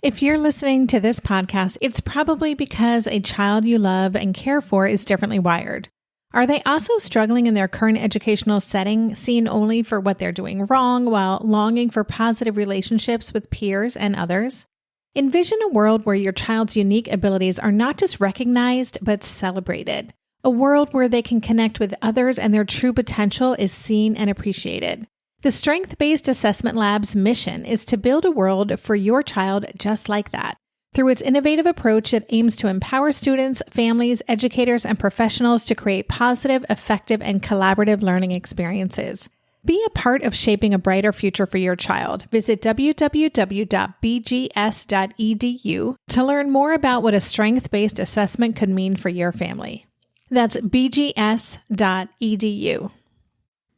If you're listening to this podcast, it's probably because a child you love and care for is differently wired. Are they also struggling in their current educational setting, seen only for what they're doing wrong while longing for positive relationships with peers and others? Envision a world where your child's unique abilities are not just recognized, but celebrated. A world where they can connect with others and their true potential is seen and appreciated. The Strength-Based Assessment Lab's mission is to build a world for your child just like that. Through its innovative approach, it aims to empower students, families, educators, and professionals to create positive, effective, and collaborative learning experiences. Be a part of shaping a brighter future for your child. Visit www.bgs.edu to learn more about what a strength-based assessment could mean for your family. That's bgs.edu.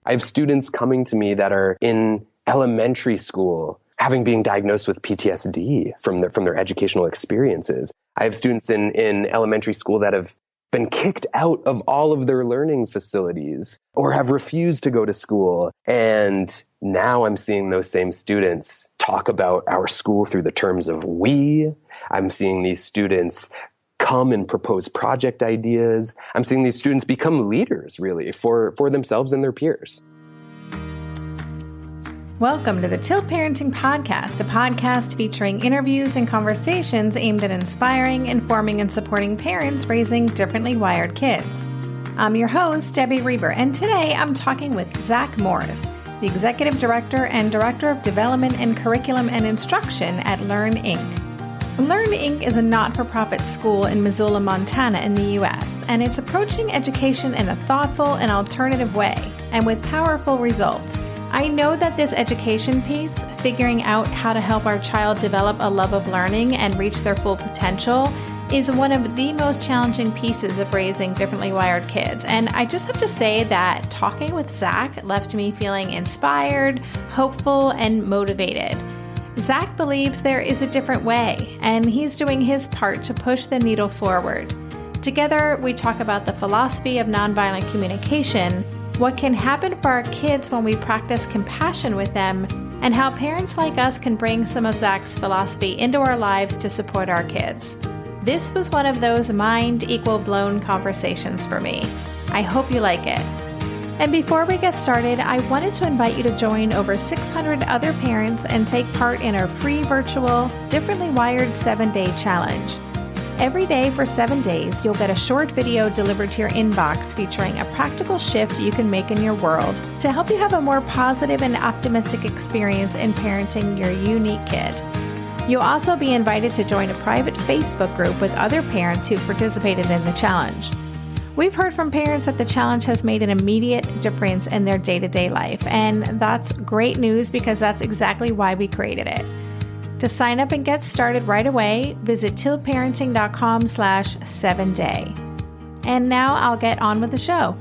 I have students coming to me that are in elementary school having been diagnosed with PTSD from their educational experiences. I have students in elementary school that have been kicked out of all of their learning facilities or have refused to go to school. And now I'm seeing those same students talk about our school through the terms of we. I'm seeing these students come and propose project ideas. I'm seeing these students become leaders, really, for themselves and their peers. Welcome to the Tilt Parenting Podcast, a podcast featuring interviews and conversations aimed at inspiring, informing, and supporting parents raising differently wired kids. I'm your host, Debbie Reber, and today I'm talking with Zach Morris, the Executive Director and Director of Development and Curriculum and Instruction at Learn, Inc. Learn, Inc. is a not-for-profit school in Missoula, Montana in the U.S., and it's approaching education in a thoughtful and alternative way, and with powerful results. I know that this education piece, figuring out how to help our child develop a love of learning and reach their full potential, is one of the most challenging pieces of raising differently wired kids. And I just have to say that talking with Zach left me feeling inspired, hopeful, and motivated. Zach believes there is a different way, and he's doing his part to push the needle forward. Together, we talk about the philosophy of nonviolent communication, what can happen for our kids when we practice compassion with them, and how parents like us can bring some of Zach's philosophy into our lives to support our kids. This was one of those mind-blown conversations for me. I hope you like it. And before we get started, I wanted to invite you to join over 600 other parents and take part in our free virtual Differently Wired 7-Day Challenge. Every day for 7 days, you'll get a short video delivered to your inbox featuring a practical shift you can make in your world to help you have a more positive and optimistic experience in parenting your unique kid. You'll also be invited to join a private Facebook group with other parents who've participated in the challenge. We've heard from parents that the challenge has made an immediate difference in their day-to-day life, and that's great news because that's exactly why we created it. To sign up and get started right away, visit tiltparenting.com/7day. And now I'll get on with the show.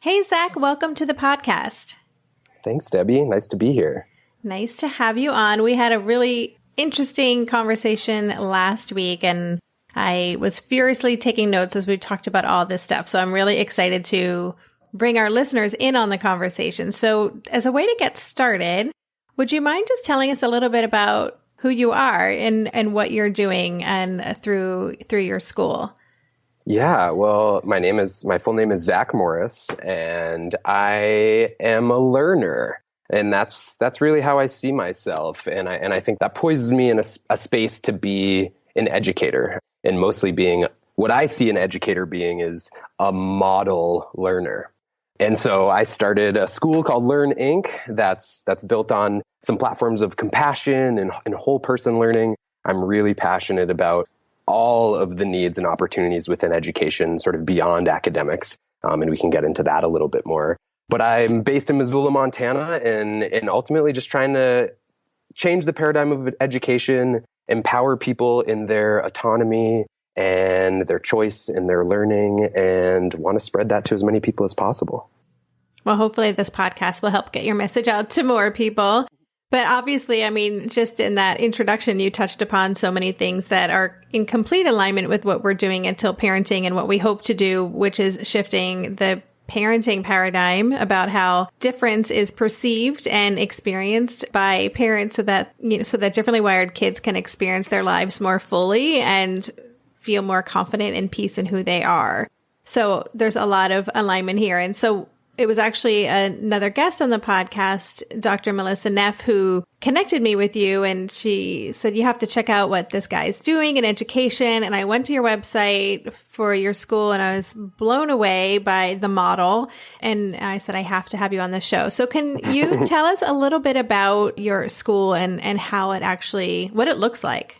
Hey, Zach, welcome to the podcast. Thanks, Debbie. Nice to be here. Nice to have you on. We had a really interesting conversation last week, and I was furiously taking notes as we talked about all this stuff. So I'm really excited to bring our listeners in on the conversation. So as a way to get started, would you mind just telling us a little bit about who you are and what you're doing and through your school? Yeah, well, my full name is Zach Morris, and I am a learner. And that's really how I see myself. And I think that poises me in a space to be an educator, and mostly being what I see an educator being is a model learner. And so I started a school called Learn, Inc. that's built on some platforms of compassion and whole person learning. I'm really passionate about all of the needs and opportunities within education, sort of beyond academics. And we can get into that a little bit more. But I'm based in Missoula, Montana, and ultimately just trying to change the paradigm of education, empower people in their autonomy and their choice in their learning, and want to spread that to as many people as possible. Well, hopefully this podcast will help get your message out to more people. But obviously, I mean, just in that introduction, you touched upon so many things that are in complete alignment with what we're doing at Tilt Parenting and what we hope to do, which is shifting the parenting paradigm about how difference is perceived and experienced by parents so that, so that differently wired kids can experience their lives more fully and feel more confident and peace in who they are. So there's a lot of alignment here. And so it was actually another guest on the podcast, Dr. Melissa Neff, who connected me with you. And she said, you have to check out what this guy's doing in education. And I went to your website for your school and I was blown away by the model. And I said, I have to have you on the show. So can you tell us a little bit about your school and how it actually, what it looks like?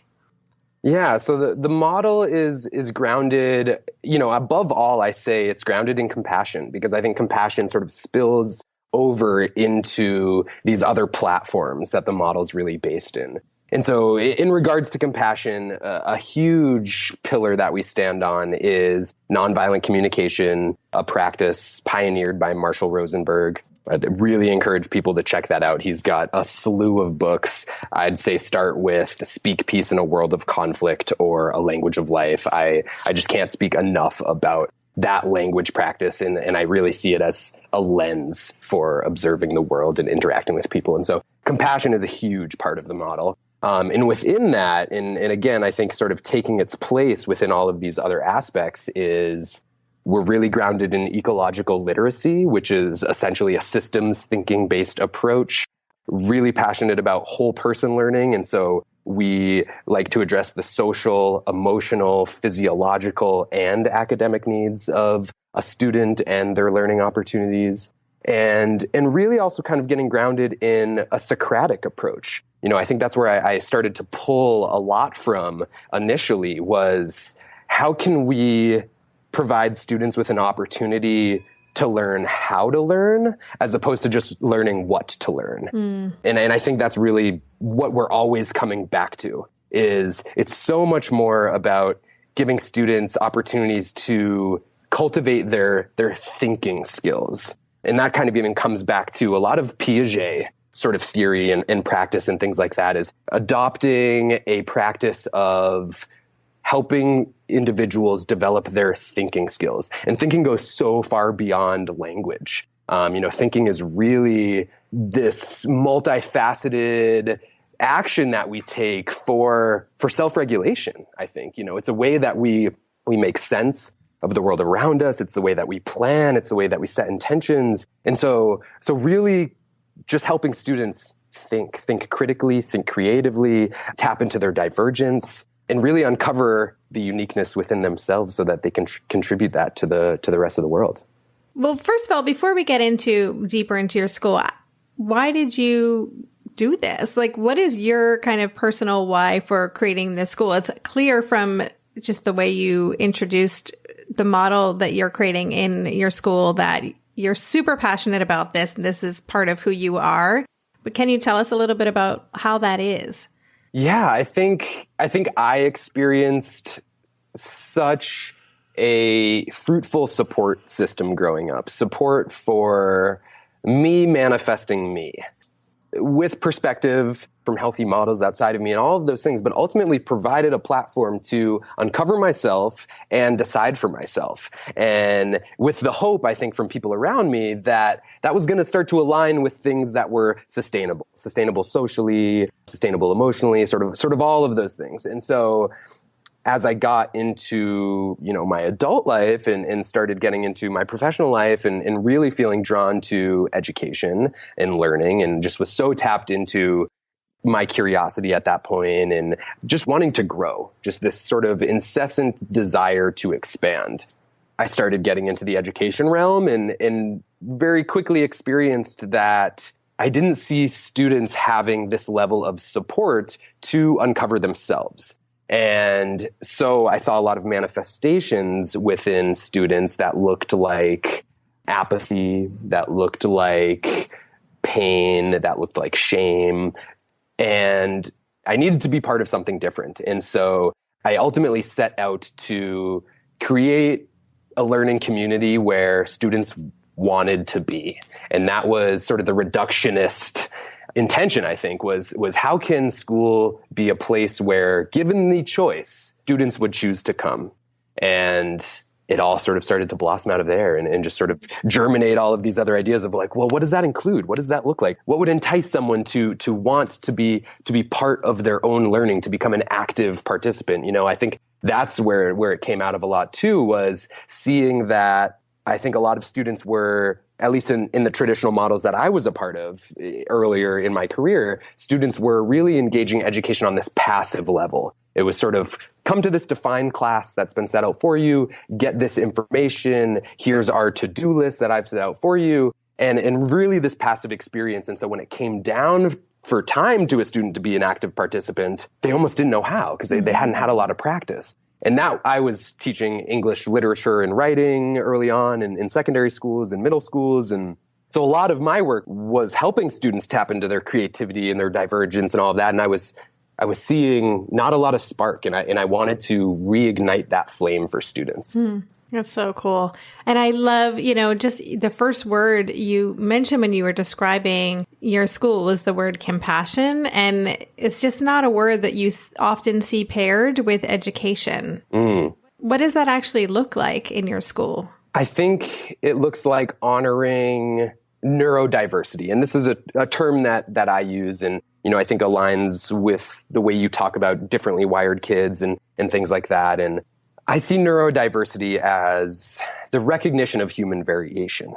Yeah, so the model is grounded, above all, I say it's grounded in compassion, because I think compassion sort of spills over into these other platforms that the model is really based in. And so in regards to compassion, a huge pillar that we stand on is nonviolent communication, a practice pioneered by Marshall Rosenberg. I'd really encourage people to check that out. He's got a slew of books. I'd say start with Speak Peace in a World of Conflict or A Language of Life. I just can't speak enough about that language practice. And I really see it as a lens for observing the world and interacting with people. And so compassion is a huge part of the model. And within that, and again, I think sort of taking its place within all of these other aspects is we're really grounded in ecological literacy, which is essentially a systems thinking based approach, really passionate about whole person learning. And so we like to address the social, emotional, physiological, and academic needs of a student and their learning opportunities. And really also kind of getting grounded in a Socratic approach. I think that's where I started to pull a lot from initially was how can we provide students with an opportunity to learn how to learn as opposed to just learning what to learn. And I think that's really what we're always coming back to is it's so much more about giving students opportunities to cultivate their thinking skills. And that kind of even comes back to a lot of Piaget sort of theory and practice and things like that is adopting a practice of helping individuals develop their thinking skills. And thinking goes so far beyond language. Thinking is really this multifaceted action that we take for self-regulation, I think. It's a way that we make sense of the world around us. It's the way that we plan. It's the way that we set intentions. And so really just helping students think critically, think creatively, tap into their divergence, and really uncover the uniqueness within themselves so that they can contribute that to the rest of the world. Well, first of all, before we get deeper into your school, why did you do this? Like, what is your kind of personal why for creating this school? It's clear from just the way you introduced the model that you're creating in your school that you're super passionate about this. And this is part of who you are. But can you tell us a little bit about how that is? Yeah, I think I experienced such a fruitful support system growing up. Support for me manifesting me with perspective from healthy models outside of me and all of those things, but ultimately provided a platform to uncover myself and decide for myself. And with the hope, I think, from people around me that was going to start to align with things that were sustainable socially, sustainable emotionally, sort of all of those things. And so as I got into, my adult life and started getting into my professional life and really feeling drawn to education and learning and just was so tapped into my curiosity at that point and just wanting to grow, just this sort of incessant desire to expand. I started getting into the education realm and very quickly experienced that I didn't see students having this level of support to uncover themselves. And so I saw a lot of manifestations within students that looked like apathy, that looked like pain, that looked like shame. And I needed to be part of something different. And so I ultimately set out to create a learning community where students wanted to be. And that was sort of the reductionist intention, I think, was how can school be a place where, given the choice, students would choose to come. And it all sort of started to blossom out of there and just sort of germinate all of these other ideas of like, well, what does that include? What does that look like? What would entice someone to want to be part of their own learning, to become an active participant? I think that's where it came out of a lot too, was seeing that I think a lot of students were, at least in the traditional models that I was a part of earlier in my career, students were really engaging education on this passive level. It was sort of, come to this defined class that's been set out for you, get this information, here's our to-do list that I've set out for you, and really this passive experience. And so when it came down for time to a student to be an active participant, they almost didn't know how, because they hadn't had a lot of practice. And now I was teaching English literature and writing early on in secondary schools and middle schools. And so a lot of my work was helping students tap into their creativity and their divergence and all of that. And I was seeing not a lot of spark, and I wanted to reignite that flame for students. That's so cool. And I love, just the first word you mentioned when you were describing your school was the word compassion. And it's just not a word that you often see paired with education. What does that actually look like in your school? I think it looks like honoring neurodiversity. And this is a term that I use and, I think aligns with the way you talk about differently wired kids and things like that. And I see neurodiversity as the recognition of human variation.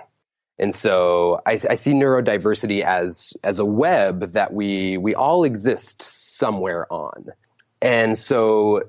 And so I see neurodiversity as a web that we all exist somewhere on. And so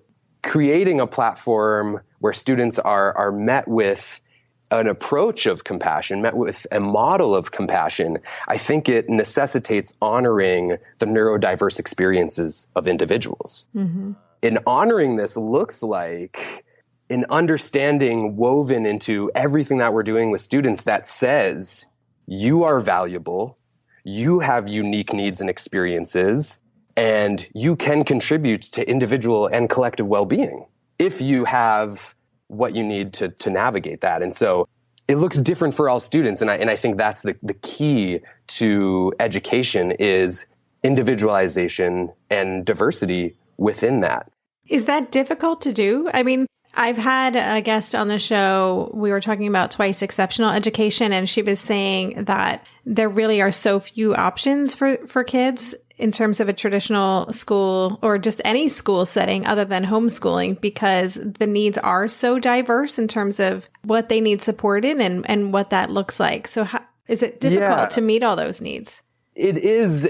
creating a platform where students are met with an approach of compassion, met with a model of compassion, I think it necessitates honoring the neurodiverse experiences of individuals. And honoring this looks like an understanding woven into everything that we're doing with students that says, you are valuable, you have unique needs and experiences, and you can contribute to individual and collective well-being if you have what you need to navigate that. And so it looks different for all students. And I think that's the key to education is individualization and diversity within that. Is that difficult to do? I mean, I've had a guest on the show. We were talking about twice exceptional education, and she was saying that there really are so few options for kids in terms of a traditional school or just any school setting other than homeschooling, because the needs are so diverse in terms of what they need support in and what that looks like. So is it difficult to meet all those needs? It is,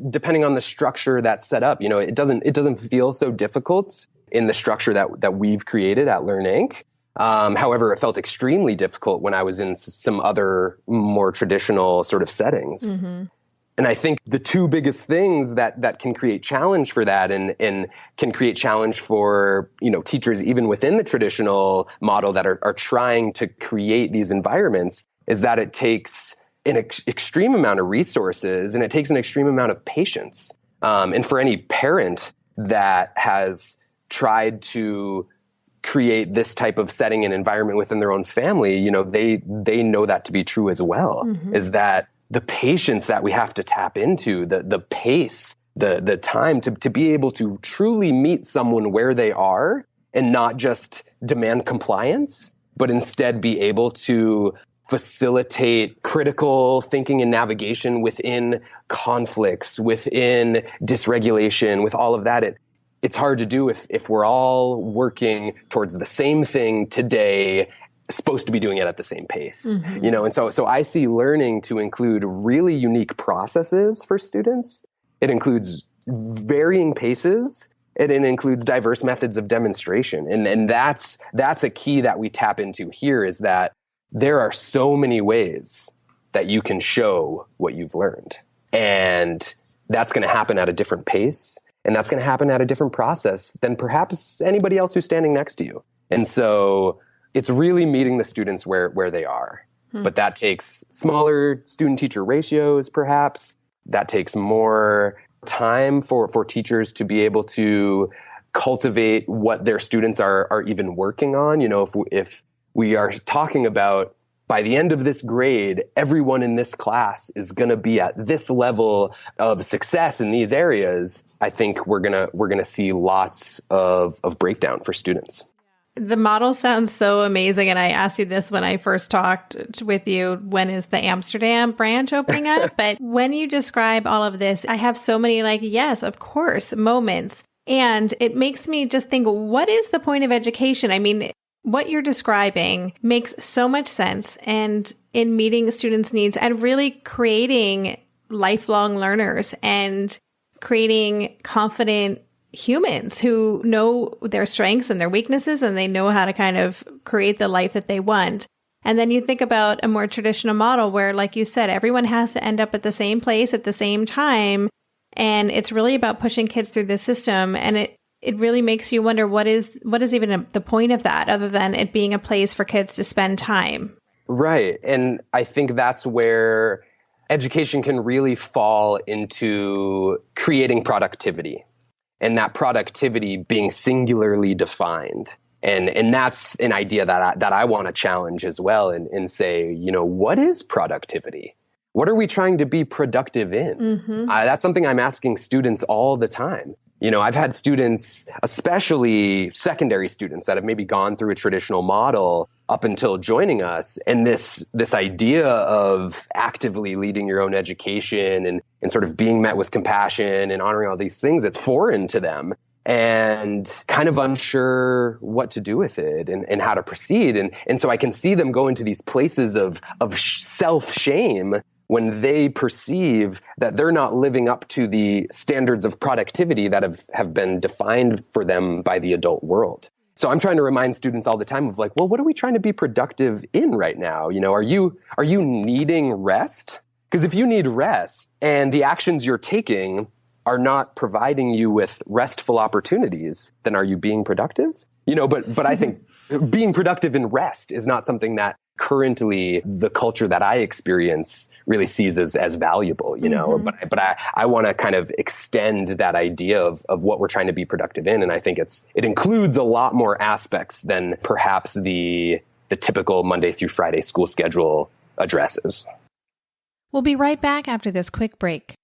depending on the structure that's set up. It doesn't feel so difficult in the structure that we've created at Learn Inc. However, it felt extremely difficult when I was in some other more traditional sort of settings. And I think the two biggest things that can create challenge for that and can create challenge for, teachers even within the traditional model that are trying to create these environments is that it takes an extreme amount of resources and it takes an extreme amount of patience. And for any parent that has tried to create this type of setting and environment within their own family, they know that to be true as well, is that the patience that we have to tap into, the pace, the time to be able to truly meet someone where they are and not just demand compliance, but instead be able to facilitate critical thinking and navigation within conflicts, within dysregulation, with all of that. It's hard to do if we're all working towards the same thing today, supposed to be doing it at the same pace, and so I see learning to include really unique processes for students. It includes varying paces, and it includes diverse methods of demonstration. And that's a key that we tap into here, is that there are so many ways that you can show what you've learned. And that's going to happen at a different pace. And that's going to happen at a different process than perhaps anybody else who's standing next to you. And so it's really meeting the students where they are. But that takes smaller student-teacher ratios, perhaps. That takes more time for teachers to be able to cultivate what their students are even working on. If we are talking about, by the end of this grade, everyone in this class is going to be at this level of success in these areas, I think we're gonna see lots of breakdown for students. The model sounds so amazing. And I asked you this when I first talked with you, when is the Amsterdam branch opening up? But when you describe all of this, I have so many yes, of course, moments. And it makes me just think, what is the point of education? I mean, what you're describing makes so much sense. And in meeting students' needs and really creating lifelong learners and creating confident humans who know their strengths and their weaknesses, and they know how to kind of create the life that they want. And then you think about a more traditional model where, like you said, everyone has to end up at the same place at the same time. And it's really about pushing kids through the system. And it really makes you wonder, what is even the point of that, other than it being a place for kids to spend time? Right. And I think that's where education can really fall into creating productivity, and that productivity being singularly defined. And that's an idea that I want to challenge as well, and say, what is productivity? What are we trying to be productive in? Mm-hmm. That's something I'm asking students all the time. I've had students, especially secondary students, that have maybe gone through a traditional model up until joining us. And this idea of actively leading your own education and sort of being met with compassion and honoring all these things, it's foreign to them and kind of unsure what to do with it and how to proceed. And so I can see them go into these places of self-shame when they perceive that they're not living up to the standards of productivity that have been defined for them by the adult world. So I'm trying to remind students all the time of what are we trying to be productive in right now? Are you needing rest? Because if you need rest and the actions you're taking are not providing you with restful opportunities, then are you being productive? But I think being productive in rest is not something that currently the culture that I experience really sees as valuable, Mm-hmm. But I want to kind of extend that idea of what we're trying to be productive in. And I think it includes a lot more aspects than perhaps the typical Monday through Friday school schedule addresses. We'll be right back after this quick break.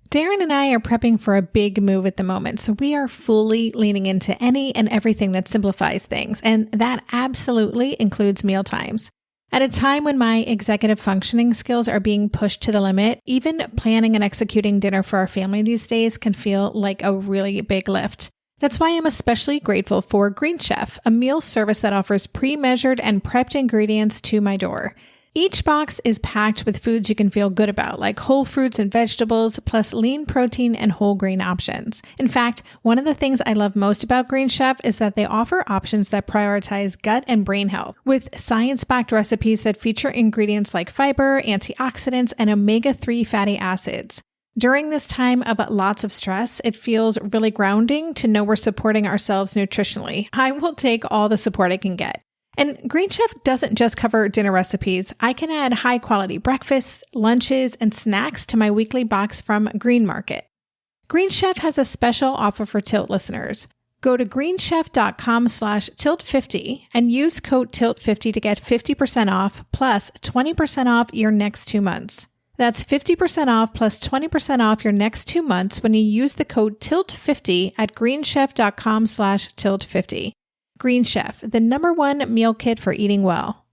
Darren and I are prepping for a big move at the moment, so we are fully leaning into any and everything that simplifies things, and that absolutely includes mealtimes. At a time when my executive functioning skills are being pushed to the limit, even planning and executing dinner for our family these days can feel like a really big lift. That's why I'm especially grateful for Green Chef, a meal service that offers pre-measured and prepped ingredients to my door. Each box is packed with foods you can feel good about, like whole fruits and vegetables, plus lean protein and whole grain options. In fact, one of the things I love most about Green Chef is that they offer options that prioritize gut and brain health, with science-backed recipes that feature ingredients like fiber, antioxidants, and omega-3 fatty acids. During this time of lots of stress, it feels really grounding to know we're supporting ourselves nutritionally. I will take all the support I can get. And Green Chef doesn't just cover dinner recipes. I can add high-quality breakfasts, lunches, and snacks to my weekly box from Green Market. Green Chef has a special offer for Tilt listeners. Go to greenchef.com/tilt50 and use code TILT50 to get 50% off plus 20% off your next 2 months. That's 50% off plus 20% off your next 2 months when you use the code TILT50 at greenchef.com/tilt50. Green Chef, the #1 meal kit for eating well.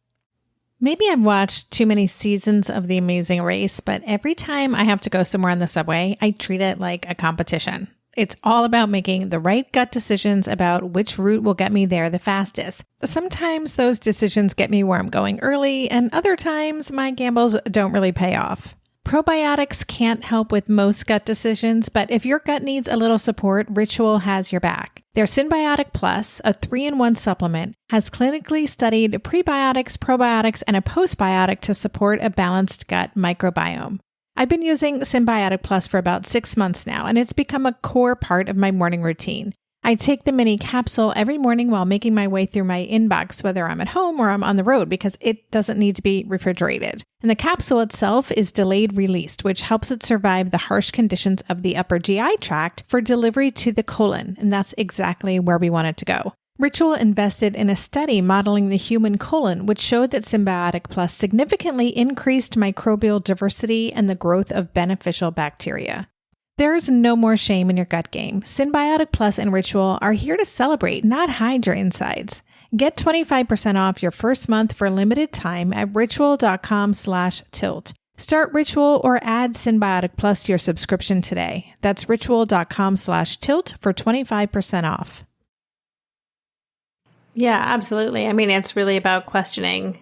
Maybe I've watched too many seasons of The Amazing Race, but every time I have to go somewhere on the subway, I treat it like a competition. It's all about making the right gut decisions about which route will get me there the fastest. Sometimes those decisions get me where I'm going early, and other times my gambles don't really pay off. Probiotics can't help with most gut decisions, but if your gut needs a little support, Ritual has your back. Their Synbiotic Plus, a 3-in-1 supplement, has clinically studied prebiotics, probiotics, and a postbiotic to support a balanced gut microbiome. I've been using Synbiotic Plus for about 6 months now, and it's become a core part of my morning routine. I take the mini capsule every morning while making my way through my inbox, whether I'm at home or I'm on the road, because it doesn't need to be refrigerated. And the capsule itself is delayed released, which helps it survive the harsh conditions of the upper GI tract for delivery to the colon. And that's exactly where we want it to go. Ritual invested in a study modeling the human colon, which showed that Synbiotic Plus significantly increased microbial diversity and the growth of beneficial bacteria. There's no more shame in your gut game. Synbiotic Plus and Ritual are here to celebrate, not hide your insides. Get 25% off your first month for a limited time at ritual.com/tilt. Start Ritual or add Symbiotic Plus to your subscription today. That's ritual.com/tilt for 25% off. Yeah, absolutely. I mean, it's really about questioning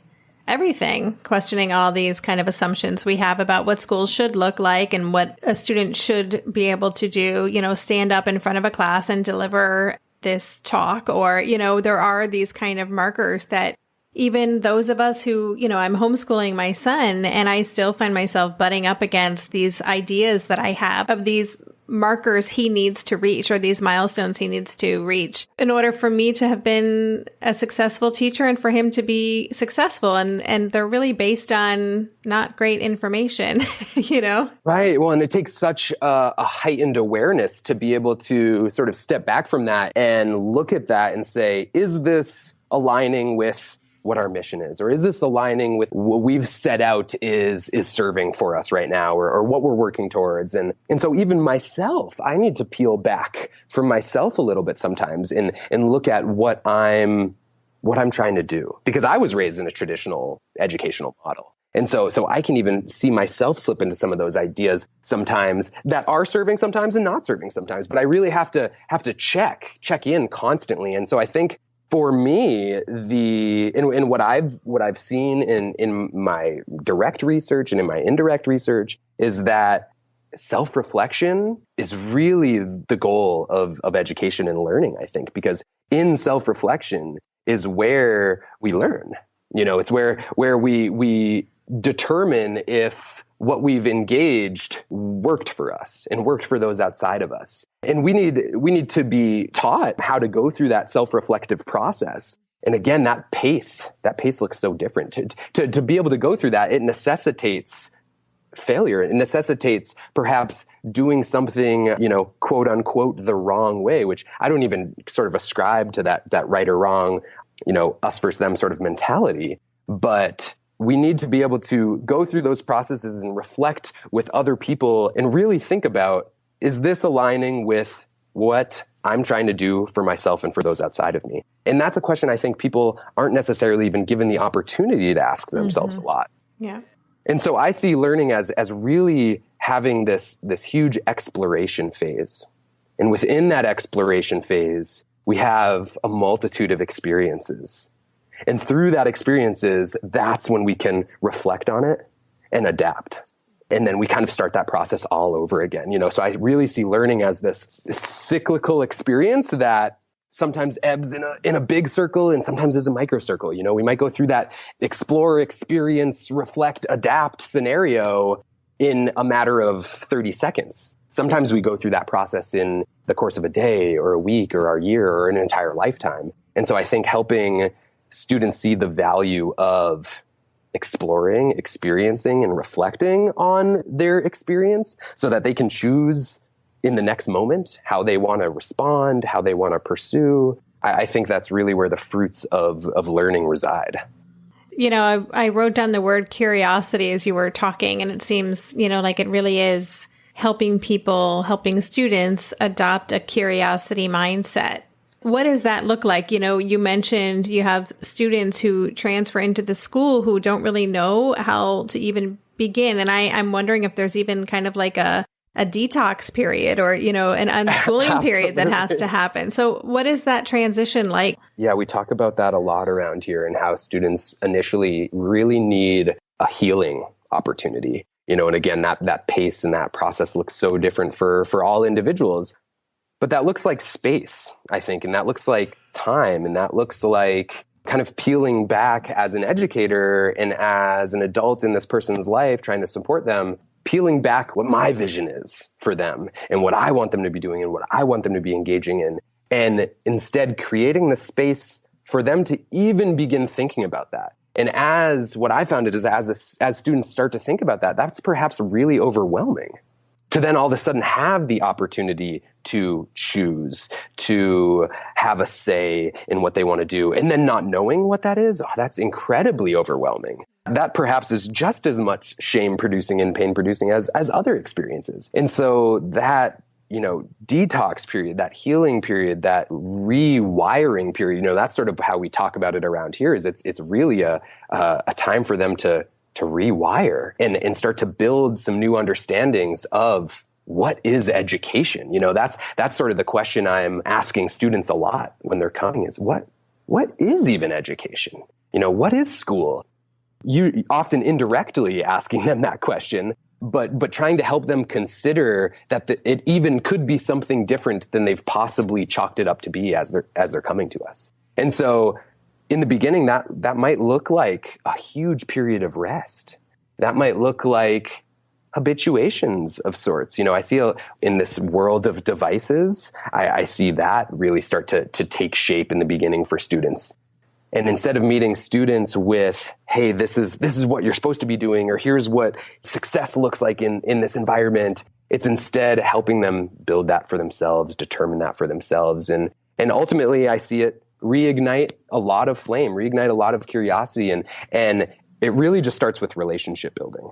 everything, questioning all these kind of assumptions we have about what schools should look like and what a student should be able to do, stand up in front of a class and deliver this talk, or, there are these kind of markers that even those of us who, I'm homeschooling my son, and I still find myself butting up against these ideas that I have of these markers he needs to reach, or these milestones he needs to reach in order for me to have been a successful teacher and for him to be successful. And they're really based on not great information, Right. Well, and it takes such a heightened awareness to be able to sort of step back from that and look at that and say, is this aligning with what our mission is? Or is this aligning with what we've set out is serving for us right now, or what we're working towards? And so even myself, I need to peel back from myself a little bit sometimes and look at what I'm trying to do. Because I was raised in a traditional educational model. And so I can even see myself slip into some of those ideas sometimes that are serving sometimes and not serving sometimes. But I really have to check in constantly. And so I think for me, in what I've seen in my direct research and in my indirect research is that self-reflection is really the goal of education and learning, I think, because in self-reflection is where we learn. It's where we determine if what we've engaged worked for us and worked for those outside of us. And we need to be taught how to go through that self-reflective process. And again, that pace looks so different. To be able to go through that, it necessitates failure. It necessitates perhaps doing something, quote unquote, the wrong way, which I don't even sort of ascribe to that right or wrong, us versus them sort of mentality. But we need to be able to go through those processes and reflect with other people and really think about, is this aligning with what I'm trying to do for myself and for those outside of me? And that's a question I think people aren't necessarily even given the opportunity to ask themselves a lot. Yeah. And so I see learning as really having this huge exploration phase. And within that exploration phase, we have a multitude of experiences. And through that experiences, that's when we can reflect on it and adapt. And then we kind of start that process all over again. So I really see learning as this cyclical experience that sometimes ebbs in a big circle and sometimes is a micro circle. We might go through that explore, experience, reflect, adapt scenario in a matter of 30 seconds. Sometimes we go through that process in the course of a day or a week or a year or an entire lifetime. And so I think helping students see the value of exploring, experiencing, and reflecting on their experience so that they can choose in the next moment how they want to respond, how they want to pursue. I think that's really where the fruits of learning reside. I wrote down the word curiosity as you were talking, and it seems, like it really is helping students adopt a curiosity mindset. What does that look like? You mentioned you have students who transfer into the school who don't really know how to even begin. And I'm wondering if there's even kind of like a detox period or, an unschooling period that has to happen. So what is that transition like? Yeah, we talk about that a lot around here and how students initially really need a healing opportunity. And again, that pace and that process looks so different for all individuals. But that looks like space, I think, and that looks like time, and that looks like kind of peeling back as an educator and as an adult in this person's life, trying to support them, peeling back what my vision is for them and what I want them to be doing and what I want them to be engaging in, and instead creating the space for them to even begin thinking about that. And as what I found is as students start to think about that, that's perhaps really overwhelming. To then all of a sudden have the opportunity to choose, to have a say in what they want to do, and then not knowing what that is, that's incredibly overwhelming. That perhaps is just as much shame producing and pain producing as other experiences. And so that detox period, that healing period, that rewiring period, that's sort of how we talk about it around here. Is it's really a time for them to rewire and start to build some new understandings of what is education. That's sort of the question I'm asking students a lot when they're coming is what is even education? What is school? You often indirectly asking them that question, but trying to help them consider that it even could be something different than they've possibly chalked it up to be as they're coming to us. And so in the beginning, that might look like a huge period of rest. That might look like habituations of sorts. I see in this world of devices, I see that really start to take shape in the beginning for students. And instead of meeting students with, hey, this is what you're supposed to be doing, or here's what success looks like in this environment, it's instead helping them build that for themselves, determine that for themselves. And ultimately, I see it reignite a lot of flame, reignite a lot of curiosity. And it really just starts with relationship building.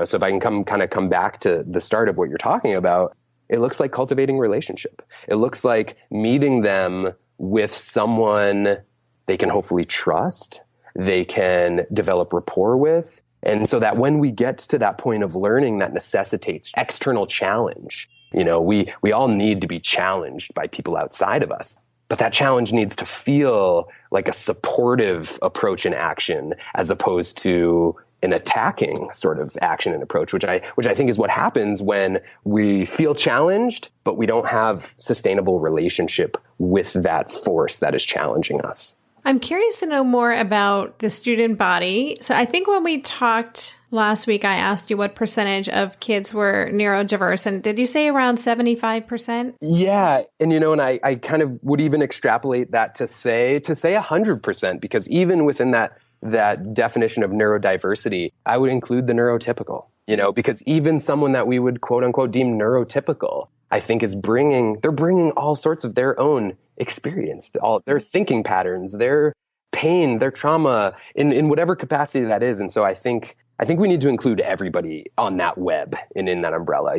So if I can come back to the start of what you're talking about, it looks like cultivating relationship. It looks like meeting them with someone they can hopefully trust, they can develop rapport with. And so that when we get to that point of learning that necessitates external challenge, we all need to be challenged by people outside of us. But that challenge needs to feel like a supportive approach and action as opposed to an attacking sort of action and approach, which I think is what happens when we feel challenged, but we don't have sustainable relationship with that force that is challenging us. I'm curious to know more about the student body. So I think when we talked last week, I asked you what percentage of kids were neurodiverse. And did you say around 75%? Yeah. And, and I kind of would even extrapolate that to say 100%, because even within that definition of neurodiversity, I would include the neurotypical, because even someone that we would quote unquote deem neurotypical, I think they're bringing all sorts of their own experience, all their thinking patterns, their pain, their trauma in whatever capacity that is. And so I think we need to include everybody on that web and in that umbrella,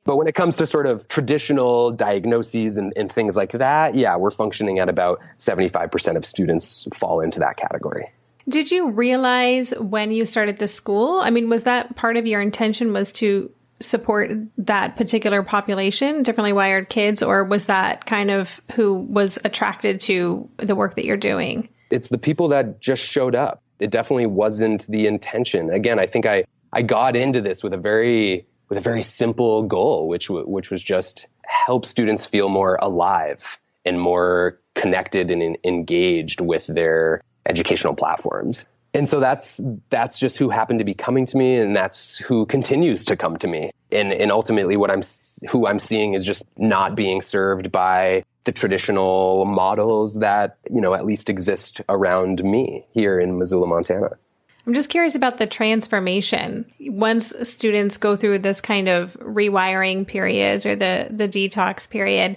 But when it comes to sort of traditional diagnoses and things like that, yeah, we're functioning at about 75% of students fall into that category. Did you realize when you started the school? I mean, was that part of your intention was to support that particular population, differently wired kids, or was that kind of who was attracted to the work that you're doing? It's the people that just showed up. It definitely wasn't the intention. Again, I think I got into this with a very simple goal, which was just help students feel more alive and more connected and engaged with their educational platforms. And so that's just who happened to be coming to me, and that's who continues to come to me. And ultimately who I'm seeing is just not being served by the traditional models that, at least exist around me here in Missoula, Montana. I'm just curious about the transformation. Once students go through this kind of rewiring period or the detox period,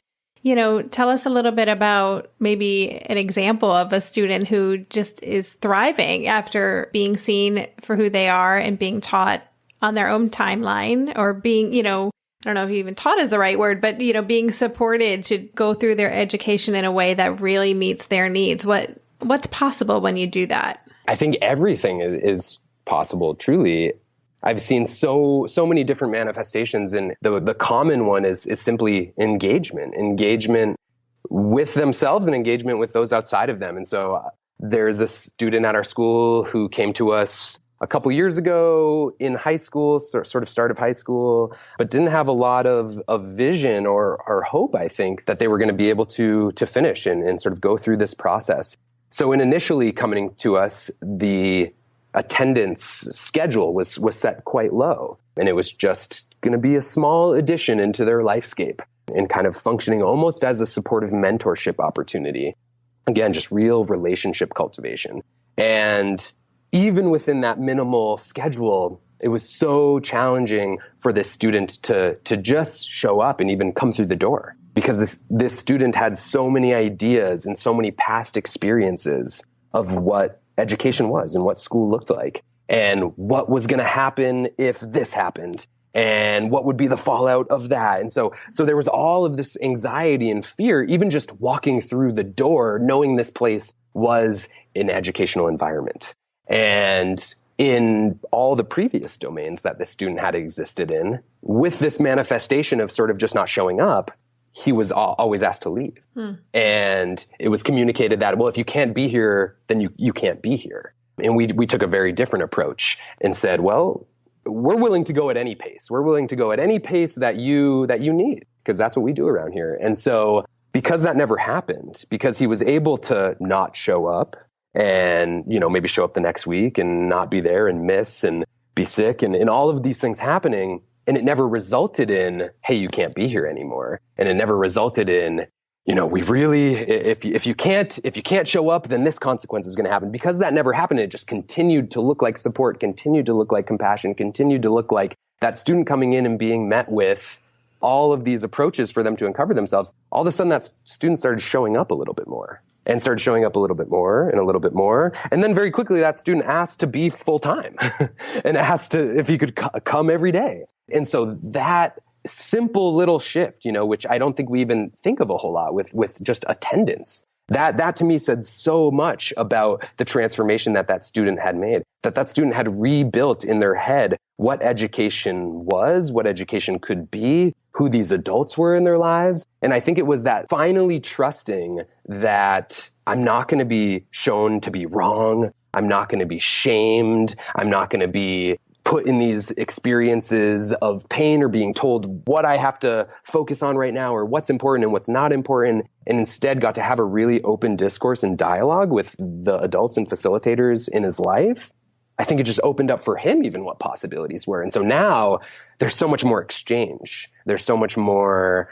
tell us a little bit about maybe an example of a student who just is thriving after being seen for who they are and being taught on their own timeline, or being, I don't know if even taught is the right word, but, being supported to go through their education in a way that really meets their needs. What's possible when you do that? I think everything is possible, truly. I've seen so many different manifestations, and the common one is simply engagement with themselves and engagement with those outside of them. And so there's a student at our school who came to us a couple years ago in high school, sort of start of high school, but didn't have a lot of vision or hope, I think, that they were going to be able to finish and sort of go through this process. So in initially coming to us, the attendance schedule was set quite low, and it was just going to be a small addition into their lifescape and kind of functioning almost as a supportive mentorship opportunity. Again, just real relationship cultivation. And even within that minimal schedule, it was so challenging for this student to just show up and even come through the door, because this student had so many ideas and so many past experiences of what education was and what school looked like and what was going to happen if this happened. And what would be the fallout of that? And so there was all of this anxiety and fear, even just walking through the door, knowing this place was an educational environment. And in all the previous domains that the student had existed in, with this manifestation of sort of just not showing up, he was always asked to leave. And it was communicated that, well, if you can't be here, then you can't be here. And we took a very different approach and said, well, we're willing to go at any pace. We're willing to go at any pace that you need, because that's what we do around here. And so because that never happened, because he was able to not show up and, maybe show up the next week and not be there and miss and be sick and all of these things happening, and it never resulted in, hey, you can't be here anymore. And it never resulted in, we really, if you can't show up, then this consequence is going to happen. Because that never happened, it just continued to look like support, continued to look like compassion, continued to look like that student coming in and being met with all of these approaches for them to uncover themselves. All of a sudden, that student started showing up a little bit more and started showing up a little bit more and a little bit more. And then very quickly, that student asked to be full-time and asked if he could come every day. And so that simple little shift, which I don't think we even think of a whole lot with just attendance. That to me said so much about the transformation that student had made, that student had rebuilt in their head what education was, what education could be, who these adults were in their lives. And I think it was that finally trusting that I'm not going to be shown to be wrong. I'm not going to be shamed. I'm not going to be put in these experiences of pain or being told what I have to focus on right now or what's important and what's not important, and instead got to have a really open discourse and dialogue with the adults and facilitators in his life. I think it just opened up for him even what possibilities were. And so now there's so much more exchange. There's so much more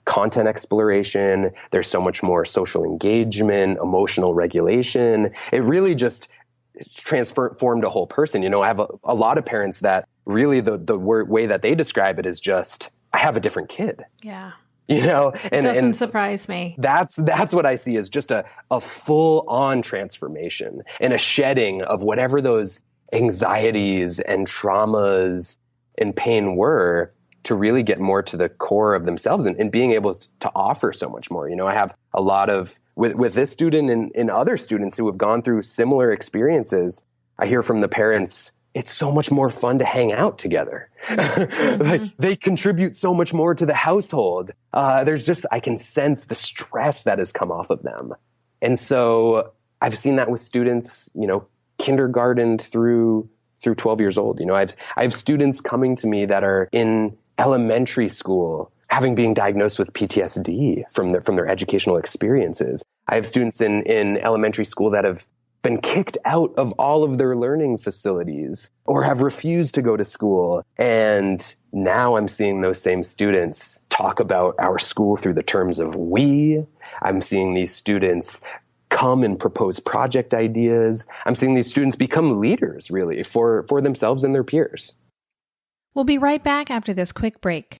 content exploration. There's so much more social engagement, emotional regulation. It really just transformed a whole person. I have a lot of parents that really the way that they describe it is just, I have a different kid. Yeah. And doesn't surprise me. That's what I see as just a full on transformation and a shedding of whatever those anxieties and traumas and pain were, to really get more to the core of themselves and being able to offer so much more. I have a lot of, with this student and other students who have gone through similar experiences, I hear from the parents, it's so much more fun to hang out together. Like, they contribute so much more to the household. I can sense the stress that has come off of them. And so I've seen that with students, kindergarten through 12 years old. I have students coming to me that are in elementary school, having been diagnosed with PTSD from their educational experiences. I have students in elementary school that have been kicked out of all of their learning facilities or have refused to go to school. And now I'm seeing those same students talk about our school through the terms of we. I'm seeing these students come and propose project ideas. I'm seeing these students become leaders, really, for themselves and their peers. We'll be right back after this quick break.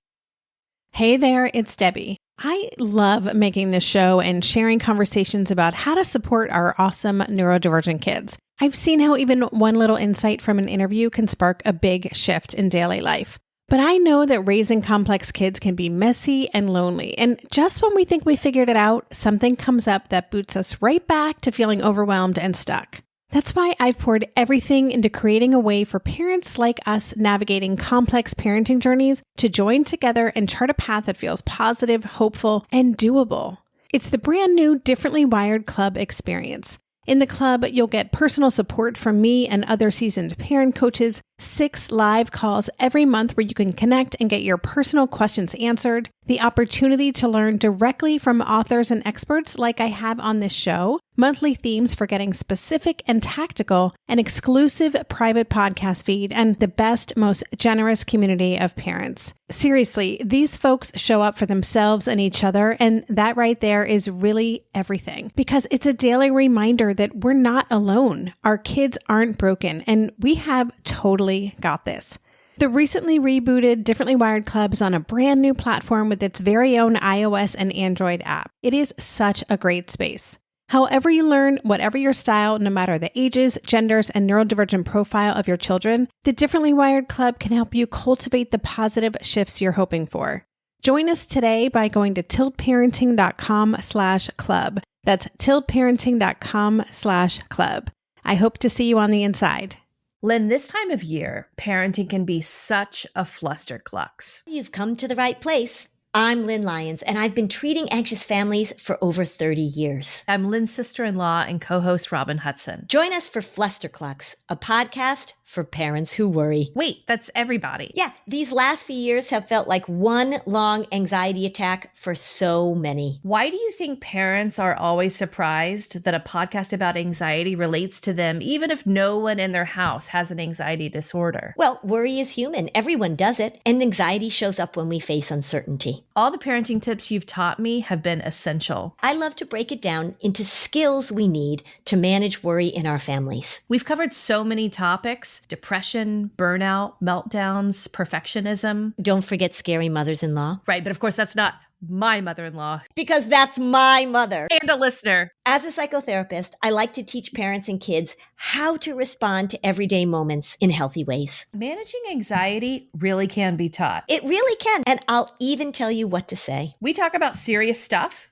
Hey there, it's Debbie. I love making this show and sharing conversations about how to support our awesome neurodivergent kids. I've seen how even one little insight from an interview can spark a big shift in daily life. But I know that raising complex kids can be messy and lonely. And just when we think we figured it out, something comes up that boots us right back to feeling overwhelmed and stuck. That's why I've poured everything into creating a way for parents like us navigating complex parenting journeys to join together and chart a path that feels positive, hopeful, and doable. It's the brand new Differently Wired Club experience. In the club, you'll get personal support from me and other seasoned parent coaches, 6 live calls every month where you can connect and get your personal questions answered, the opportunity to learn directly from authors and experts like I have on this show, monthly themes for getting specific and tactical, an exclusive private podcast feed, and the best, most generous community of parents. Seriously, these folks show up for themselves and each other, and that right there is really everything, because it's a daily reminder that we're not alone. Our kids aren't broken, and we have totally got this. The recently rebooted Differently Wired Club is on a brand new platform with its very own iOS and Android app. It is such a great space. However you learn, whatever your style, no matter the ages, genders, and neurodivergent profile of your children, the Differently Wired Club can help you cultivate the positive shifts you're hoping for. Join us today by going to tiltparenting.com/club. That's tiltparenting.com/club. I hope to see you on the inside. Lynn, this time of year, parenting can be such a flusterclux. You've come to the right place. I'm Lynn Lyons, and I've been treating anxious families for over 30 years. I'm Lynn's sister-in-law and co-host Robin Hudson. Join us for Flusterclux, a podcast for parents who worry. Wait, that's everybody. Yeah, these last few years have felt like one long anxiety attack for so many. Why do you think parents are always surprised that a podcast about anxiety relates to them, even if no one in their house has an anxiety disorder? Well, worry is human. Everyone does it, and anxiety shows up when we face uncertainty. All the parenting tips you've taught me have been essential. I love to break it down into skills we need to manage worry in our families. We've covered so many topics: depression, burnout, meltdowns, perfectionism. Don't forget scary mothers-in-law. Right, but of course that's not my mother-in-law. Because that's my mother. And a listener. As a psychotherapist, I like to teach parents and kids how to respond to everyday moments in healthy ways. Managing anxiety really can be taught. It really can, and I'll even tell you what to say. We talk about serious stuff,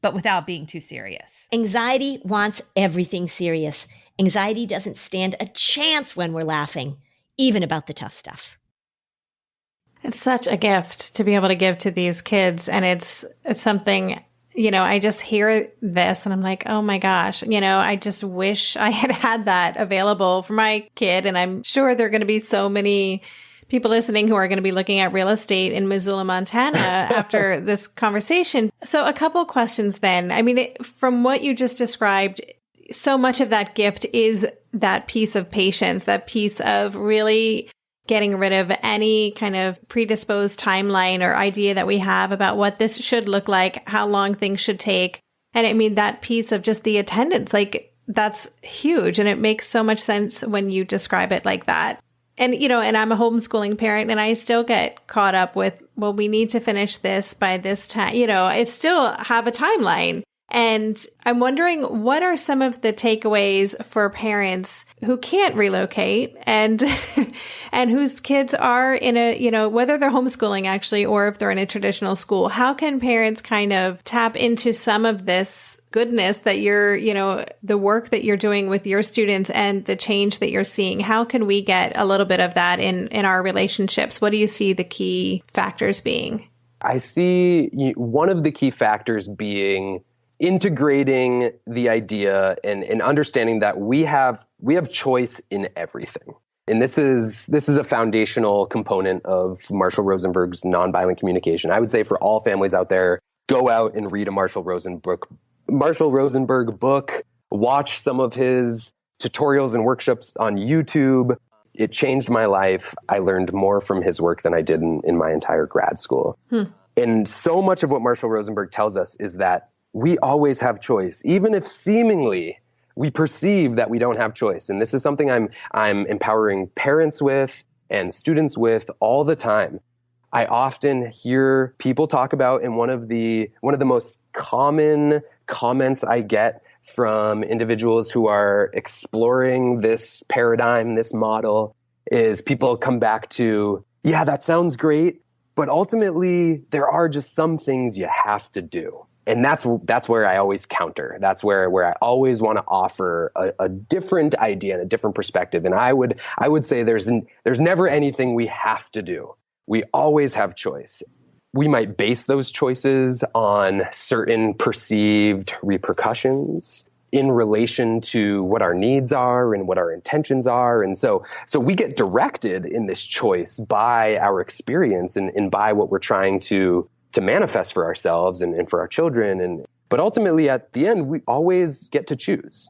but without being too serious. Anxiety wants everything serious. Anxiety doesn't stand a chance when we're laughing, even about the tough stuff. It's such a gift to be able to give to these kids. And it's something, I just hear this and I'm like, oh my gosh, I just wish I had had that available for my kid. And I'm sure there are going to be so many people listening who are going to be looking at real estate in Missoula, Montana after this conversation. So a couple questions then. I mean, from what you just described, so much of that gift is that piece of patience, that piece of really getting rid of any kind of predisposed timeline or idea that we have about what this should look like, how long things should take. And I mean, that piece of just the attendance, like that's huge. And it makes so much sense when you describe it like that. And, and I'm a homeschooling parent and I still get caught up with, well, we need to finish this by this time, I still have a timeline. And I'm wondering, what are some of the takeaways for parents who can't relocate and and whose kids are in a, whether they're homeschooling actually, or if they're in a traditional school, how can parents kind of tap into some of this goodness that you're, the work that you're doing with your students and the change that you're seeing? How can we get a little bit of that in our relationships? What do you see the key factors being? I see one of the key factors being integrating the idea and understanding that we have choice in everything. And this is a foundational component of Marshall Rosenberg's nonviolent communication. I would say for all families out there, go out and read a Marshall Rosenberg book, watch some of his tutorials and workshops on YouTube. It changed my life. I learned more from his work than I did in my entire grad school. And so much of what Marshall Rosenberg tells us is that we always have choice, even if seemingly we perceive that we don't have choice. And this is something I'm empowering parents with and students with all the time. I often hear people talk about, and one of the most common comments I get from individuals who are exploring this paradigm, this model, is people come back to, yeah, that sounds great, but ultimately there are just some things you have to do. And that's where I always counter. That's where I always want to offer a different idea and a different perspective. And I would say there's never anything we have to do. We always have choice. We might base those choices on certain perceived repercussions in relation to what our needs are and what our intentions are. And so we get directed in this choice by our experience and by what we're trying to manifest for ourselves and for our children. But ultimately, at the end, we always get to choose.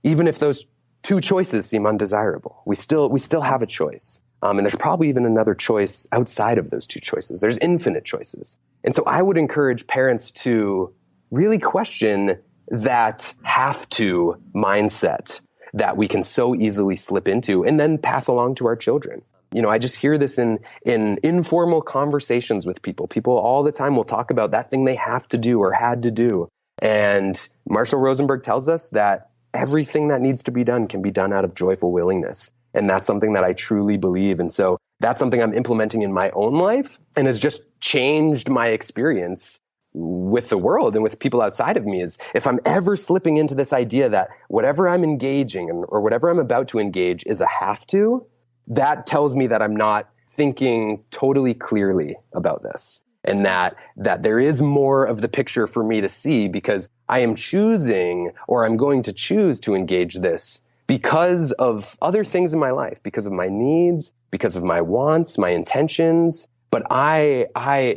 Even if those two choices seem undesirable, we still have a choice. And there's probably even another choice outside of those two choices. There's infinite choices. And so I would encourage parents to really question that have to mindset that we can so easily slip into and then pass along to our children. I just hear this in informal conversations with people. People all the time will talk about that thing they have to do or had to do. And Marshall Rosenberg tells us that everything that needs to be done can be done out of joyful willingness. And that's something that I truly believe. And so that's something I'm implementing in my own life and has just changed my experience with the world and with people outside of me. Is if I'm ever slipping into this idea that whatever I'm engaging in or whatever I'm about to engage is a have to, that tells me that I'm not thinking totally clearly about this. And that there is more of the picture for me to see, because I am choosing, or I'm going to choose to engage this because of other things in my life, because of my needs, because of my wants, my intentions. But I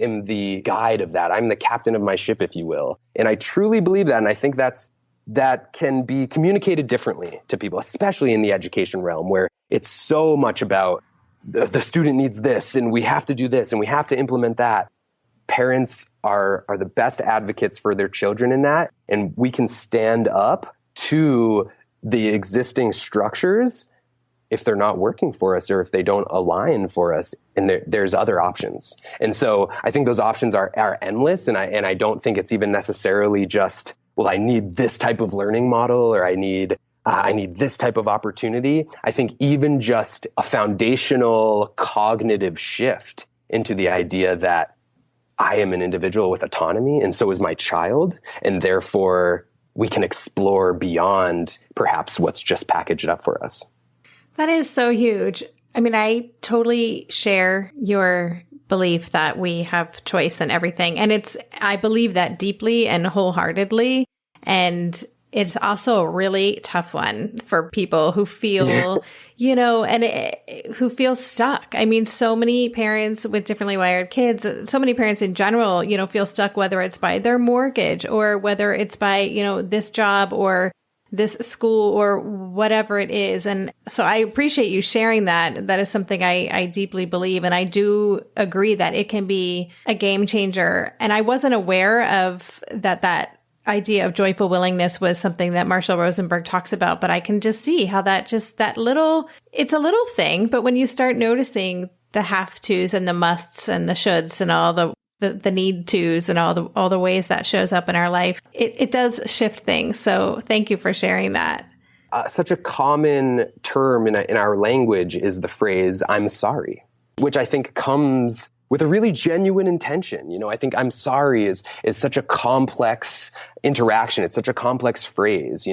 am the guide of that. I'm the captain of my ship, if you will. And I truly believe that. And I think that can be communicated differently to people, especially in the education realm, where it's so much about the student needs this, and we have to do this, and we have to implement that. Parents are the best advocates for their children in that, and we can stand up to the existing structures if they're not working for us or if they don't align for us, and there's other options. And so I think those options are endless, and I don't think it's even necessarily just, well, I need this type of learning model, or I need this type of opportunity. I think even just a foundational cognitive shift into the idea that I am an individual with autonomy, and so is my child, and therefore we can explore beyond perhaps what's just packaged up for us. That is so huge. I mean, I totally share your belief that we have choice in everything. And I believe that deeply and wholeheartedly. And it's also a really tough one for people who feel, who feel stuck. I mean, so many parents with differently wired kids, so many parents in general, feel stuck, whether it's by their mortgage or whether it's by, this job or this school or whatever it is. And so I appreciate you sharing that. That is something I deeply believe. And I do agree that it can be a game changer. And I wasn't aware of that idea of joyful willingness was something that Marshall Rosenberg talks about, but I can just see how it's a little thing. But when you start noticing the have tos and the musts and the shoulds and all the need tos and all the ways that shows up in our life, it does shift things. So thank you for sharing that. Such a common term in our language is the phrase, I'm sorry, which I think comes with a really genuine intention. I think I'm sorry is such a complex interaction. It's such a complex phrase.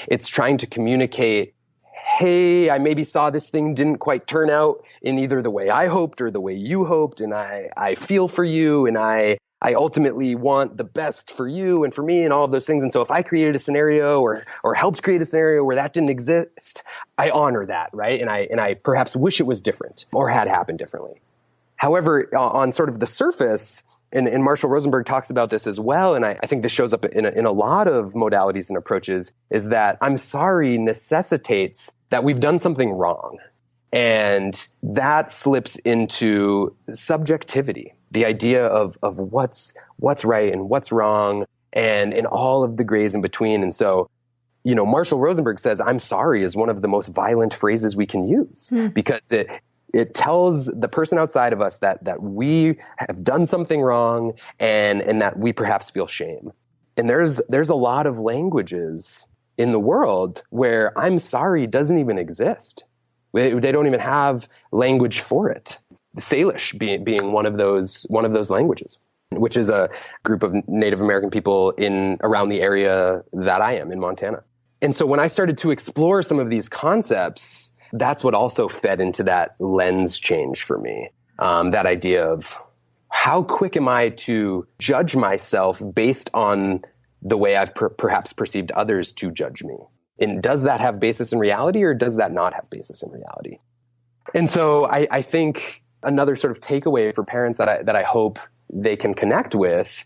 It's trying to communicate, hey, I maybe saw this thing didn't quite turn out in either the way I hoped or the way you hoped. And I feel for you, and I ultimately want the best for you and for me and all of those things. And so if I created a scenario or helped create a scenario where that didn't exist, I honor that, right? And I perhaps wish it was different or had happened differently. However, on sort of the surface, and Marshall Rosenberg talks about this as well, and I think this shows up in a lot of modalities and approaches, is that I'm sorry necessitates that we've done something wrong. And that slips into subjectivity, the idea of what's right and what's wrong, and in all of the grays in between. And so, Marshall Rosenberg says, I'm sorry is one of the most violent phrases we can use, because it tells the person outside of us that we have done something wrong and that we perhaps feel shame. And there's a lot of languages in the world where I'm sorry doesn't even exist. They don't even have language for it. Salish being one of those languages, which is a group of Native American people around the area that I am in Montana. And so when I started to explore some of these concepts, that's what also fed into that lens change for me. That idea of how quick am I to judge myself based on the way I've perhaps perceived others to judge me? And does that have basis in reality, or does that not have basis in reality? And so I think another sort of takeaway for parents that I hope they can connect with,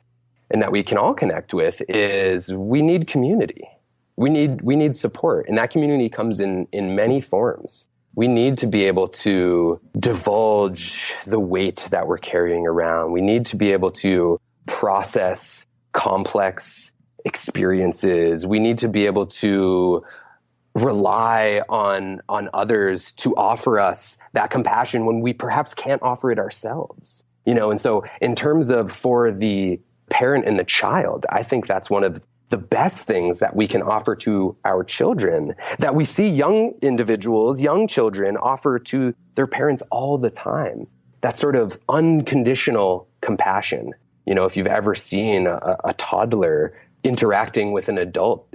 and that we can all connect with, is we need community. We need support, and that community comes in many forms. We need to be able to divulge the weight that we're carrying around. We need to be able to process complex experiences. We need to be able to rely on others to offer us that compassion when we perhaps can't offer it ourselves. And so in terms of for the parent and the child, I think that's one of the best things that we can offer to our children, that we see young individuals, young children offer to their parents all the time. That sort of unconditional compassion. You know, if you've ever seen a toddler interacting with an adult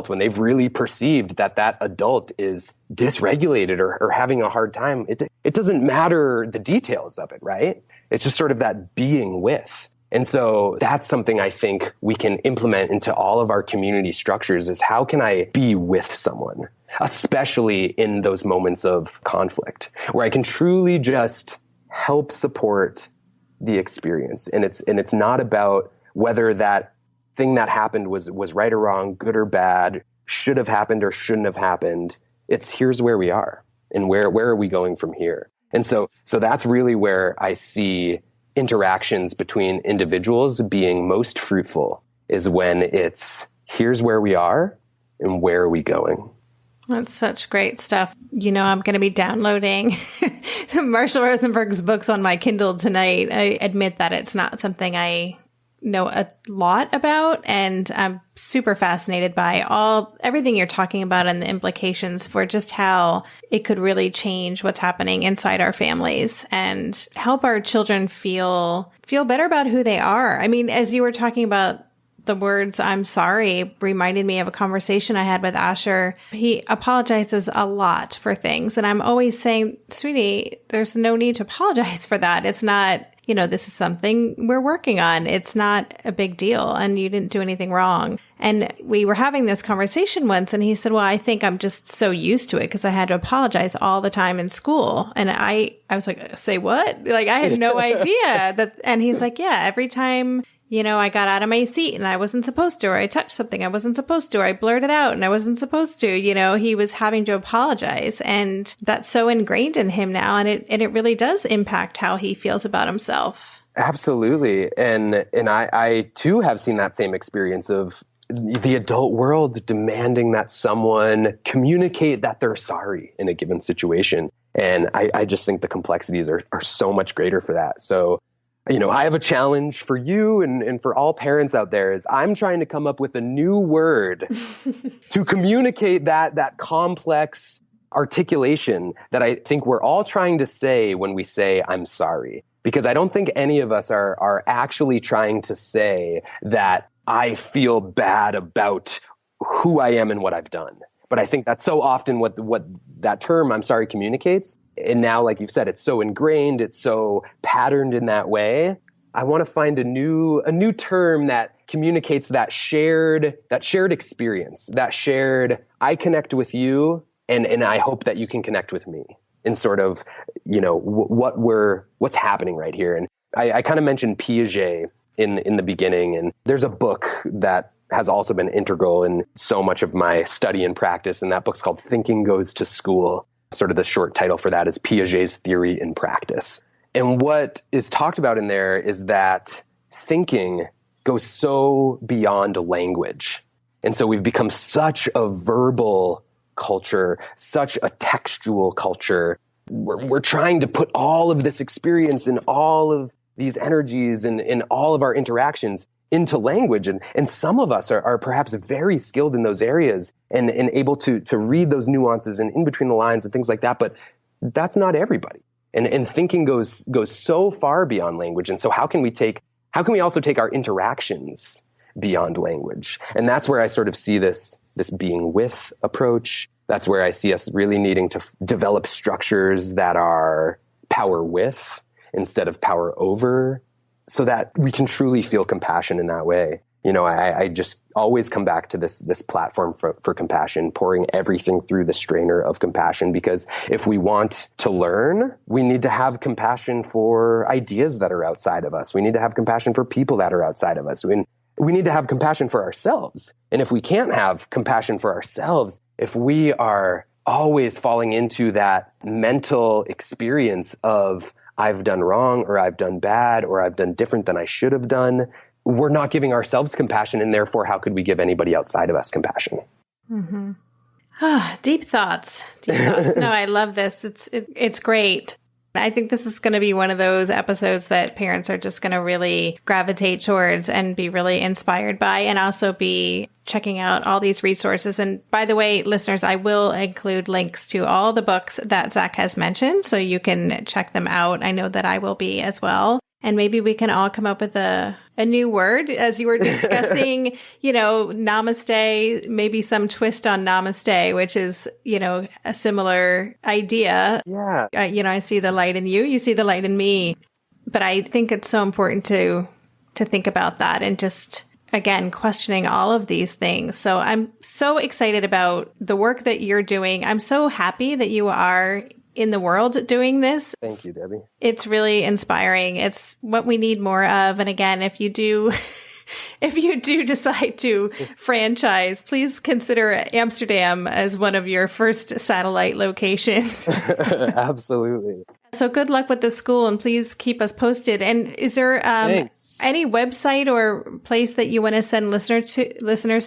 when they've really perceived that that adult is dysregulated or having a hard time, it doesn't matter the details of it, right? It's just sort of that being with. And so that's something I think we can implement into all of our community structures is how can I be with someone, especially in those moments of conflict where I can truly just help support the experience. And it's not about whether that thing that happened was right or wrong, good or bad, should have happened or shouldn't have happened. It's here's where we are and where are we going from here? And so that's really where I see interactions between individuals being most fruitful is when it's here's where we are and where are we going. That's such great stuff. You know, I'm going to be downloading Marshall Rosenberg's books on my Kindle tonight. I admit that it's not something I know a lot about, and I'm super fascinated by everything you're talking about and the implications for just how it could really change what's happening inside our families and help our children feel better about who they are. I mean, as you were talking about the words "I'm sorry" reminded me of a conversation I had with Asher. He apologizes a lot for things, and I'm always saying, sweetie, there's no need to apologize for that. It's not, you know, this is something we're working on. It's not a big deal, and you didn't do anything wrong. And we were having this conversation once, and he said, well, I think I'm just so used to it because I had to apologize all the time in school. And I was like, say what? Like, I had no idea that. And he's like, yeah, every time, you know, I got out of my seat and I wasn't supposed to, or I touched something I wasn't supposed to, or I blurted out and I wasn't supposed to, you know, he was having to apologize. And that's so ingrained in him now. And it really does impact how he feels about himself. Absolutely. And I too have seen that same experience of the adult world demanding that someone communicate that they're sorry in a given situation. And I just think the complexities are so much greater for that. So, you know, I have a challenge for you and for all parents out there is I'm trying to come up with a new word to communicate that complex articulation that I think we're all trying to say when we say I'm sorry. Because I don't think any of us are actually trying to say that I feel bad about who I am and what I've done. But I think that's so often what that term I'm sorry communicates. And now, like you've said, it's so ingrained, it's so patterned in that way. I want to find a new term that communicates that shared experience, that shared, I connect with you and I hope that you can connect with me in sort of, you know, what's happening right here. And I kind of mentioned Piaget in the beginning, and there's a book that has also been integral in so much of my study and practice. And that book's called Thinking Goes to School. Sort of the short title for that is Piaget's Theory in Practice. And what is talked about in there is that thinking goes so beyond language. And so we've become such a verbal culture, such a textual culture. We're trying to put all of this experience and all of these energies and in all of our interactions into language. And some of us are perhaps very skilled in those areas and able to read those nuances and in between the lines and things like that. But that's not everybody. And thinking goes so far beyond language. And so how can we also take our interactions beyond language? And that's where I sort of see this being with approach. That's where I see us really needing to develop structures that are power with instead of power over, so that we can truly feel compassion in that way. You know, I just always come back to this platform for compassion, pouring everything through the strainer of compassion, because if we want to learn, we need to have compassion for ideas that are outside of us. We need to have compassion for people that are outside of us. We need to have compassion for ourselves. And if we can't have compassion for ourselves, if we are always falling into that mental experience of I've done wrong, or I've done bad, or I've done different than I should have done, we're not giving ourselves compassion, and therefore, how could we give anybody outside of us compassion? Mm-hmm. Deep thoughts. No, I love this. It's great. I think this is going to be one of those episodes that parents are just going to really gravitate towards and be really inspired by, and also be checking out all these resources. And by the way, listeners, I will include links to all the books that Zach has mentioned, so you can check them out. I know that I will be as well. And maybe we can all come up with a new word, as you were discussing, namaste, maybe some twist on namaste, which is, a similar idea. Yeah. I see the light in you, you see the light in me. But I think it's so important to think about that and just, again, questioning all of these things. So I'm so excited about the work that you're doing. I'm so happy that you are in the world doing this. Thank you, Debbie. It's really inspiring. It's what we need more of. And again, if you do decide to franchise, please consider Amsterdam as one of your first satellite locations. Absolutely. So good luck with the school, and please keep us posted. And is there any website or place that you want to send listeners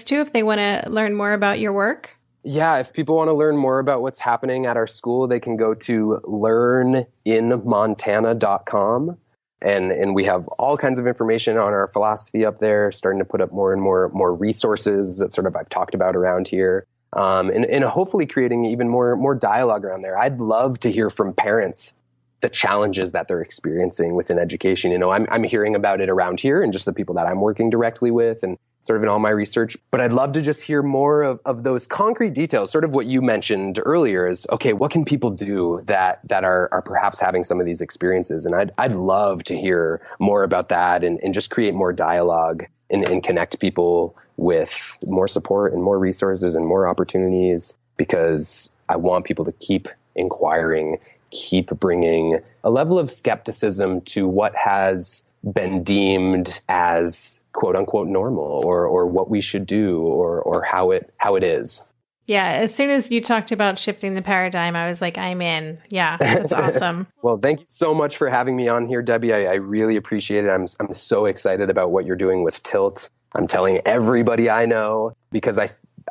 to if they want to learn more about your work? Yeah, if people want to learn more about what's happening at our school, they can go to learninmontana.com. And we have all kinds of information on our philosophy up there, starting to put up more and more resources that sort of I've talked about around here. And hopefully creating even more dialogue around there. I'd love to hear from parents the challenges that they're experiencing within education. I'm hearing about it around here and just the people that I'm working directly with and sort of in all my research. But I'd love to just hear more of those concrete details, sort of what you mentioned earlier is, okay, what can people do that are perhaps having some of these experiences? And I'd love to hear more about that and just create more dialogue and connect people with more support and more resources and more opportunities, because I want people to keep inquiring, keep bringing a level of skepticism to what has been deemed as quote unquote normal or what we should do or how it is. Yeah. As soon as you talked about shifting the paradigm, I was like, I'm in. Yeah. That's awesome. Well, thank you so much for having me on here, Debbie. I really appreciate it. I'm so excited about what you're doing with Tilt. I'm telling everybody I know, because I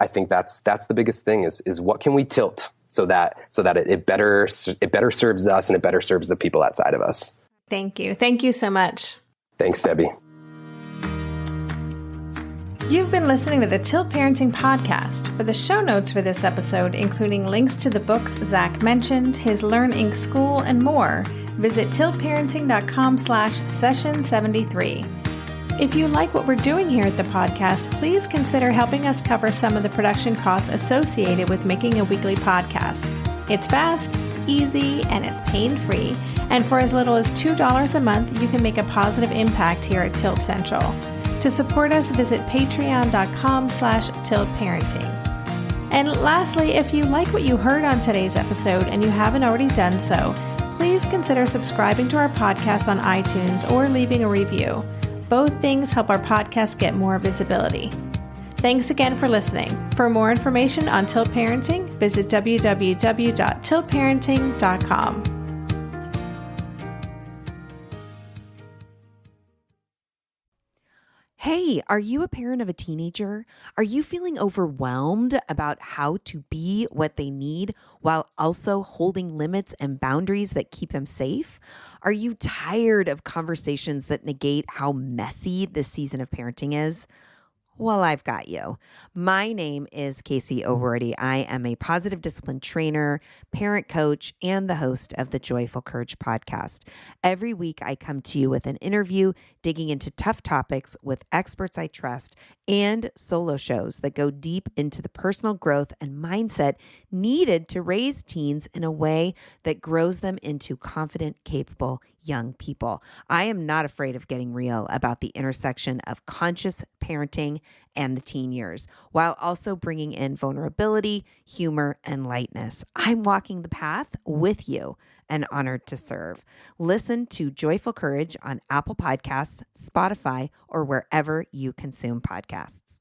think that's the biggest thing is what can we tilt so that it better serves us and it better serves the people outside of us. Thank you. Thank you so much. Thanks, Debbie. You've been listening to the Tilt Parenting Podcast. For the show notes for this episode, including links to the books Zach mentioned, his Learn Inc. school, and more, visit tiltparenting.com/session73. If you like what we're doing here at the podcast, please consider helping us cover some of the production costs associated with making a weekly podcast. It's fast, it's easy, and it's pain-free. And for as little as $2 a month, you can make a positive impact here at Tilt Central. To support us, visit patreon.com/tiltparenting. And lastly, if you like what you heard on today's episode and you haven't already done so, please consider subscribing to our podcast on iTunes or leaving a review. Both things help our podcast get more visibility. Thanks again for listening. For more information on Tilt Parenting, visit www.tiltparenting.com. Hey, are you a parent of a teenager? Are you feeling overwhelmed about how to be what they need while also holding limits and boundaries that keep them safe? Are you tired of conversations that negate how messy this season of parenting is? Well, I've got you. My name is Casey O'Rourke. I am a positive discipline trainer, parent coach, and the host of the Joyful Courage podcast. Every week, I come to you with an interview digging into tough topics with experts I trust and solo shows that go deep into the personal growth and mindset needed to raise teens in a way that grows them into confident, capable young people. I am not afraid of getting real about the intersection of conscious parenting and the teen years, while also bringing in vulnerability, humor, and lightness. I'm walking the path with you and honored to serve. Listen to Joyful Courage on Apple Podcasts, Spotify, or wherever you consume podcasts.